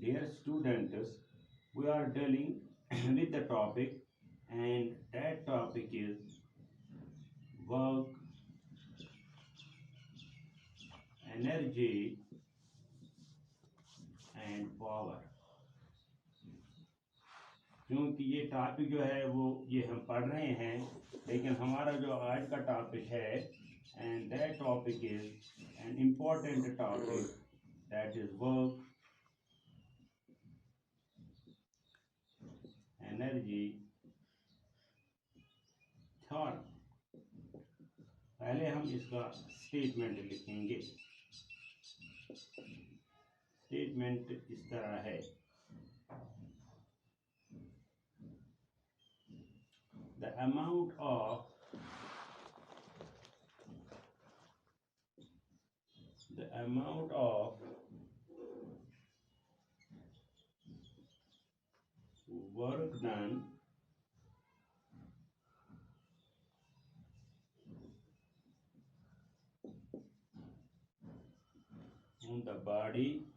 Dear students, we are dealing with the topic, and that topic is work, energy and power। क्योंकि ये topic जो है वो ये हम पढ़ रहे हैं, लेकिन हमारा जो आज का टॉपिक है and that topic is an important topic, that is work, energy, thought. पहले हम इसका स्टेटमेंट लिखेंगे। स्टेटमेंट इस तरह है, the amount of work done on the body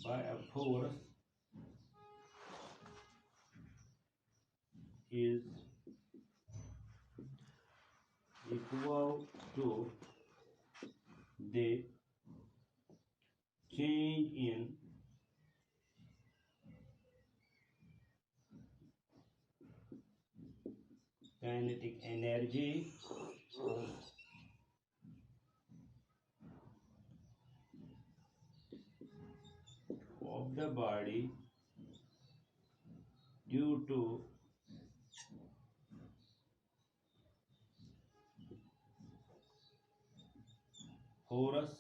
by a force is equal to the change in kinetic energy of the body due to force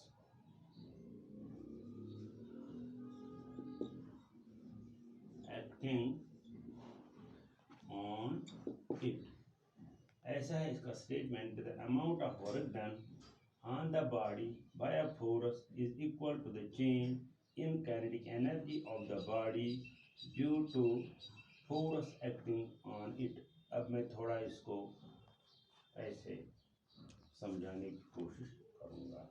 acting on it। ऐसा है इसका statement, the amount of work done on the body by a force is equal to the change in kinetic energy of the body due to force acting on it। अब मैं थोड़ा इसको ऐसे समझाने की कोशिश करूंगा।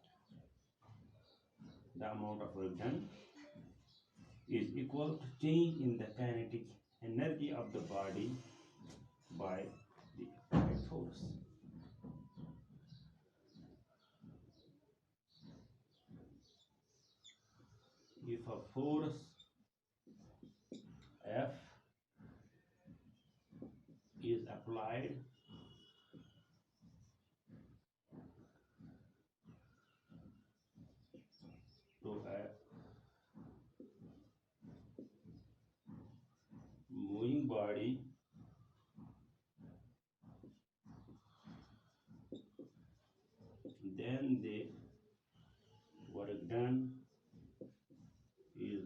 The amount of work done is equal to change in the kinetic energy of the body by the applied force। If a force F is applied to a moving body, then the work done is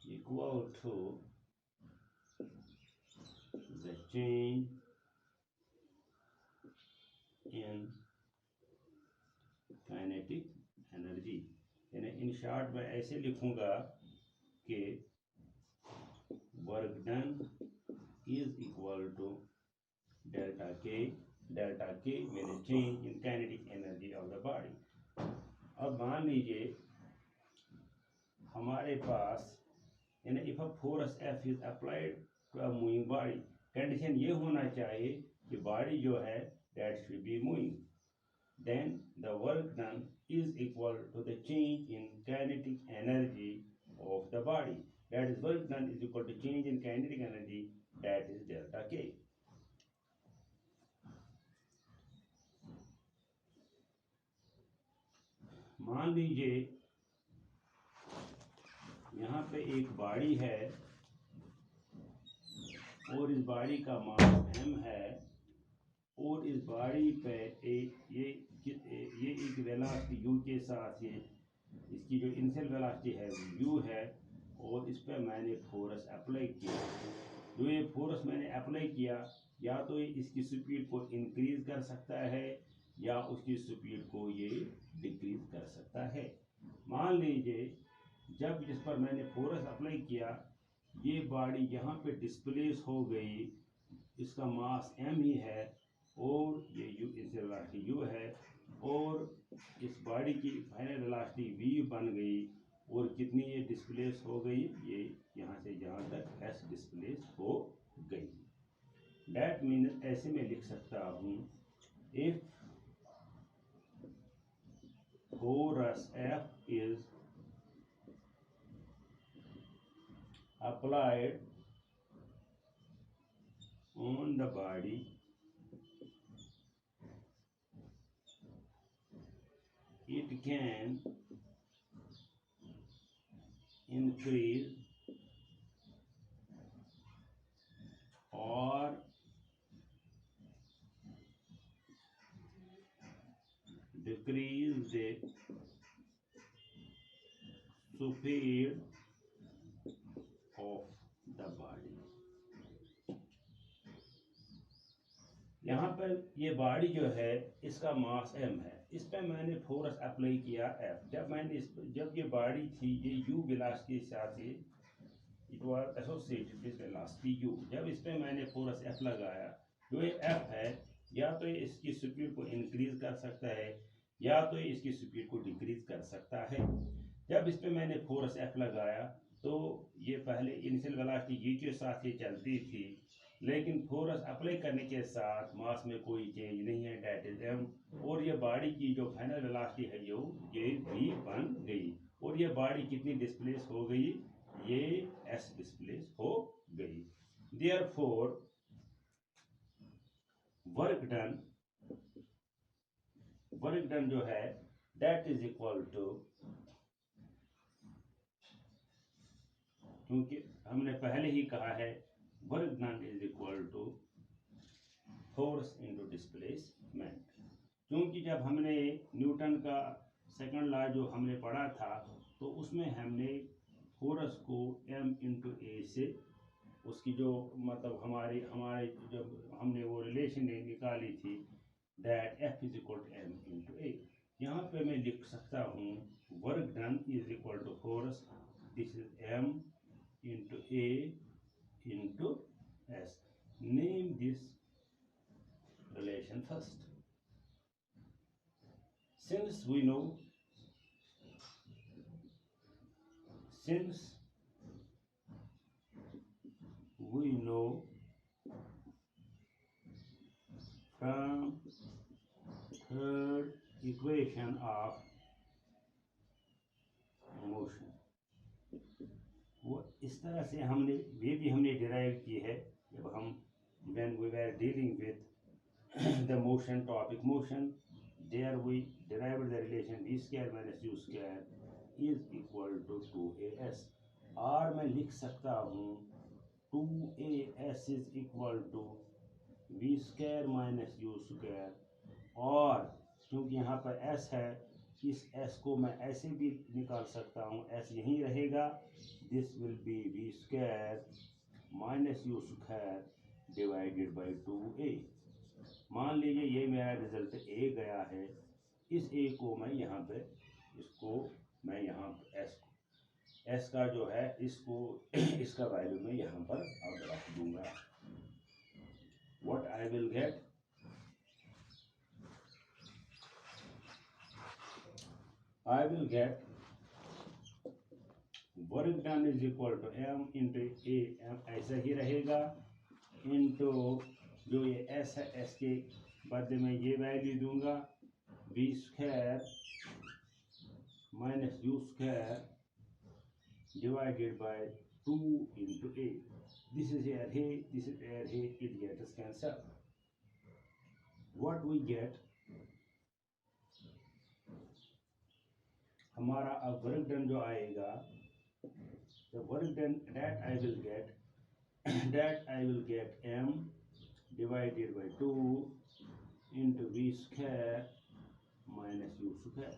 equal to the change in kinetic energy। यानी in short में ऐसे लिखूंगा कि work done is equal to delta के मेरे change in kinetic energy of the body. अब मान लीजिए हमारे पास यानी if a force F is applied to a moving body, condition ये होना चाहिए कि बॉडी जो है that should be moving, then the work done is equal to the change in kinetic energy of the body, that is work done is equal to change in kinetic energy, that is delta k। मान लीजिए यहाँ पे एक body है और इस body का मास m है और इस बॉडी पे ये एक वेलोसिटी u के साथ ये इसकी जो इनिशियल वेलोसिटी है वो u है और इस पर मैंने फोर्स अप्लाई किया। जो ये फोर्स मैंने अप्लाई किया या तो ये इसकी स्पीड को इंक्रीज कर सकता है या उसकी स्पीड को ये डिक्रीज कर सकता है। मान लीजिए जब जिस पर मैंने फोर्स अप्लाई किया ये बॉडी यहाँ पे डिस्प्लेस हो गई, इसका मास m ही है और ये u इनिशियल वेलोसिटी u है, और इस बॉडी की फाइनल वेलोसिटी v बन गई और कितनी ये डिस्प्लेस हो गई, ये यहाँ से यहाँ तक s डिस्प्लेस हो गई। डैट मीन ऐसे में लिख सकता हूँ if force F is applied on the body, it can increase or decrease the speed of the body। यहाँ पर ये बॉडी जो है इसका मास m है, इस पर मैंने फोर्स अप्लाई किया F। जब ये बॉडी थी ये u वेलोसिटी के साथ it was associated with velocity u। जब इस पे मैंने फोर्स F लगाया, जो ये F है या तो ये इसकी स्पीड को इंक्रीज कर सकता है या तो ये इसकी स्पीड को डिक्रीज कर सकता है। जब इस पे मैंने फोर्स F लगाया तो ये पहले इनिशियल वेलोसिटी u के साथ ये चलती थी, लेकिन फोर्स अप्लाई करने के साथ मास में कोई चेंज नहीं है, डेट इज m। और ये बॉडी की जो फाइनल वेलोसिटी है ये v बन गई और ये बॉडी कितनी डिस्प्लेस हो गई, ये s डिस्प्लेस हो गई। Therefore वर्क डन जो है दैट इज इक्वल टू, क्योंकि हमने पहले ही कहा है work done is equal to force into displacement. क्योंकि जब हमने न्यूटन का सेकंड लॉ जो हमने पढ़ा था तो उसमें हमने फोर्स को m इंटू ए से उसकी जो मतलब हमारे जब हमने वो रिलेशन निकाली थी that F is equal to m into a. यहाँ पे मैं लिख सकता हूँ work done is equal to force, this is m into a into s। Name this relation first। Since we know from third equation of motion, वो इस तरह से हमने डिराइव की है जब हम when we were dealing with the motion topic motion, there we derived the relation v square minus u square is equal to 2as। और मैं लिख सकता हूँ 2as is equal to v square minus u square, और क्योंकि यहाँ पर s है इस s को मैं ऐसे भी निकाल सकता हूँ, s यहीं रहेगा, this will be v square minus u square divided by 2a। मान लीजिए ये मेरा रिजल्ट a गया है, इस a को मैं यहाँ पे मैं यहाँ s का जो है इसका वैल्यू मैं यहाँ पर अब रख दूंगा। What I will get, work done is equal to m into a, ऐसा ही रहेगा, इंटू जो ये s है s के बदले में ये वैल्यू दूंगा v square minus u square divided by 2 into a। This is here here, this is here here, it gets cancelled। what we get, हमारा अब वर्क डन जो आएगा, the work done that I will get m divided by 2 into v square minus u square,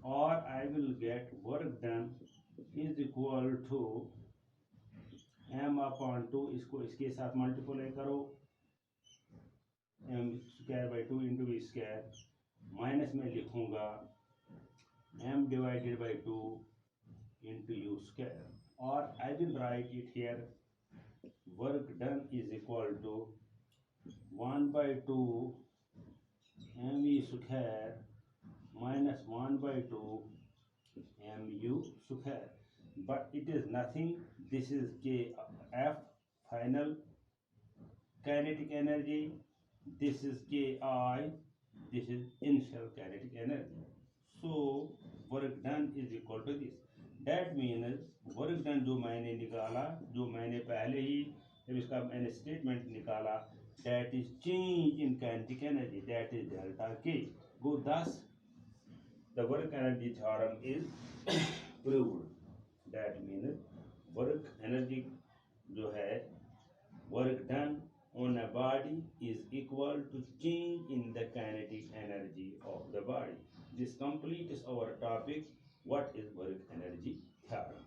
or I will get work done is equal to m upon 2, इसको इसके साथ multiply करो, m square by 2 into v square, minus में लिखूंगा m divided by 2 into u square, or I will write it here, work done is equal to 1 by 2 mv square minus 1 by 2 mu square, but it is nothing. This is kf final kinetic energy, this is ki, this is initial kinetic energy. So work done is equal to this. That means work done जो मैंने निकाला, जो मैंने पहले ही जब इसका मैंने statement निकाला, that is change in kinetic energy, that is delta k. Go thus the work energy theorem is proved. That means work energy जो है work done on a body is equal to change in the kinetic energy of the body. This completes our topic, what is work energy theorem.